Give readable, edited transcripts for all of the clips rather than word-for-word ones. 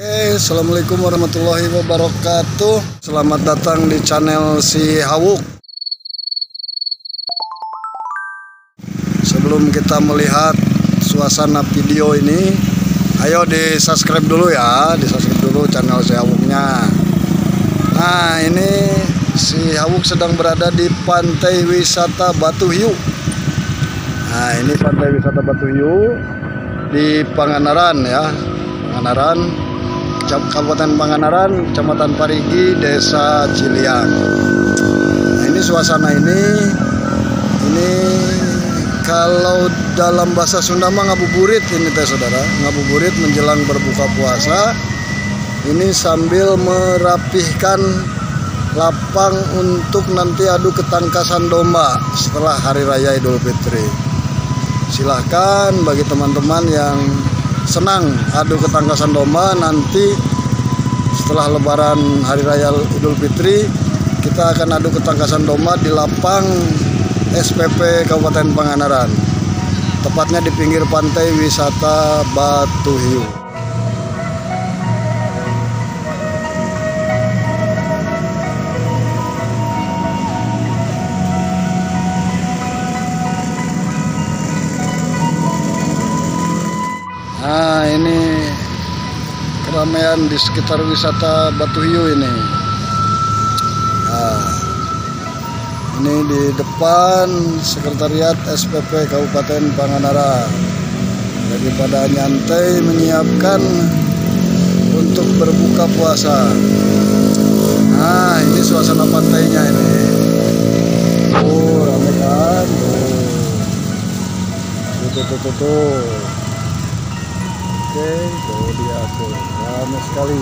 Assalamualaikum warahmatullahi wabarakatuh. Selamat datang di channel si Hawuk. Sebelum kita melihat suasana video ini, ayo di subscribe dulu ya, di subscribe dulu channel si Hawuknya. Nah, ini si Hawuk sedang berada di pantai wisata Batu Hiu. Nah, ini pantai wisata Batu Hiu di Pangandaran ya, Pangandaran, Kabupaten Pangandaran, Kecamatan Parigi, Desa Ciliang. Nah, ini suasana ini kalau dalam bahasa Sunda mah ngabuburit ini teh saudara, ngabuburit menjelang berbuka puasa. Ini sambil merapihkan lapang untuk nanti adu ketangkasan domba setelah Hari Raya Idul Fitri. Silahkan bagi teman-teman yang senang adu ketangkasan domba, nanti setelah Lebaran Hari Raya Idul Fitri kita akan adu ketangkasan domba di lapang SPP Kabupaten Pangandaran, tepatnya di pinggir pantai wisata Batu Hiu. Nah, ini keramaian di sekitar wisata Batu Hiu ini. Nah, ini di depan sekretariat SPP Kabupaten Pangandaran. Jadi pada nyantai menyiapkan untuk berbuka puasa. Nah, ini suasana pantainya ini. Oh, ramai kan? Tuh. Oke, tuh dia tuh, ramai sekali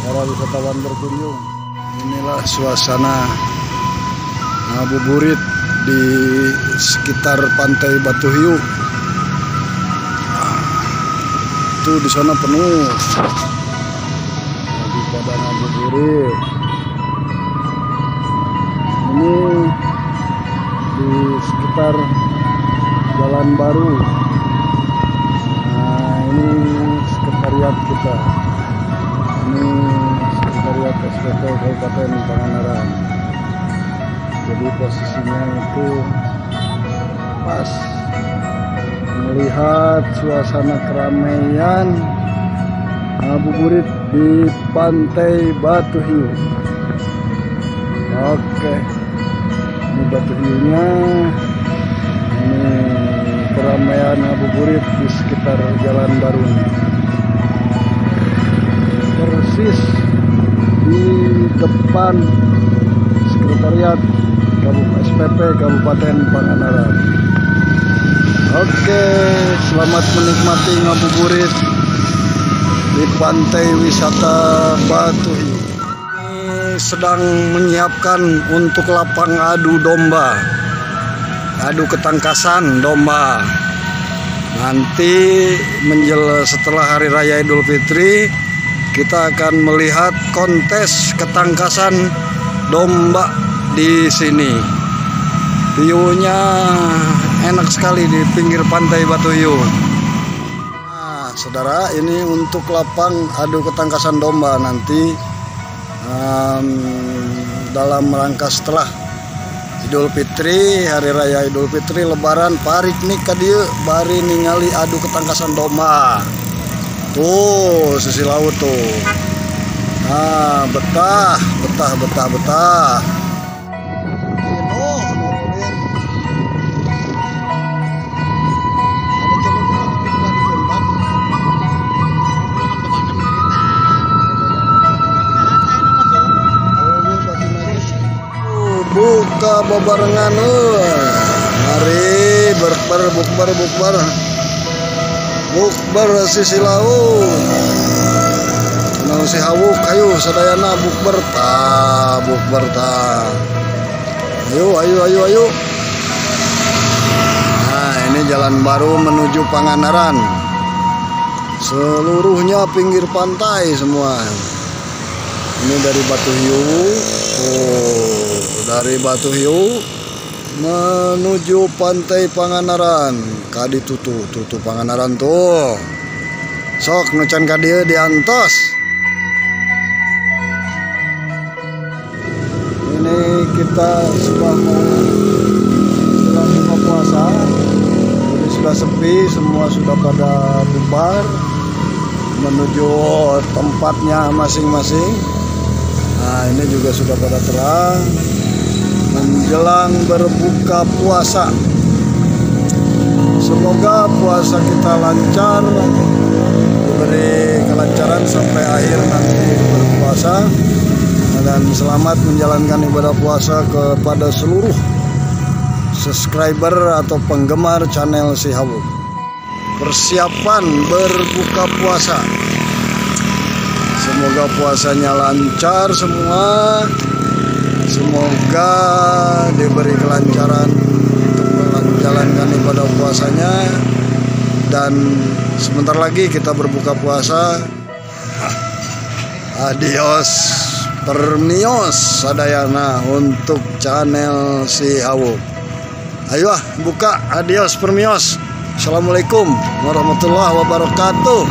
para wisatawan berkunjung. Inilah suasana ngabuburit di sekitar pantai Batu Hiu. Tuh di sana penuh, lagi pada ngabuburit. Ini di sekitar Jalan Baru. Ini sekretariat kita, ini sekretariat SPP Kabupaten Pangandaran. Jadi posisinya itu pas melihat suasana keramaian ngabuburit di pantai Batu Hiu. Oke, ini Batu Hiunya, ini keramaian ngabuburit di sekitar Jalan Baru, persis di depan sekretariat SPP Kabupaten Pangandaran. Oke, selamat menikmati ngabuburit di pantai wisata Batu Hiu. Ini sedang menyiapkan untuk lapang adu domba, adu ketangkasan domba. Nanti setelah Hari Raya Idul Fitri kita akan melihat kontes ketangkasan domba di sini. View-nya enak sekali di pinggir pantai Batu Hiu. Nah, saudara, ini untuk lapang adu ketangkasan domba nanti dalam rangka setelah Idul Fitri, Hari Raya Idul Fitri, Lebaran, parik nih kadieu bari ningali adu ketangkasan domba. Tuh, sisi laut tuh. Nah, betah. Buka bebarengan, mari bukber sisi laut. Nang si Hawuk, ayo sadayana bukber ta. Ayo. Nah, ini Jalan Baru menuju Pangandaran. Seluruhnya pinggir pantai semua. Ini dari Batu Hiu. Oh, dari Batu Hiu menuju pantai Pangandaran. Kadi tutu Pangandaran tuh. Sok nucan ka dieu diantos. Ini kita sudah mau menjelang buka puasa. Jadi sudah sepi, semua sudah pada bubar menuju tempatnya masing-masing. Nah, ini juga sudah pada terang menjelang berbuka puasa. Semoga puasa kita lancar, diberi kelancaran sampai akhir nanti berpuasa, dan selamat menjalankan ibadah puasa kepada seluruh subscriber atau penggemar channel Si Hawuk. Persiapan berbuka puasa, semoga puasanya lancar semua, semoga diberi kelancaran untuk menjalankan ibadah puasanya, dan sebentar lagi kita berbuka puasa. Adios permios sadayana untuk channel Si Hawuk. Ayo buka, adios permios. Assalamualaikum warahmatullahi wabarakatuh.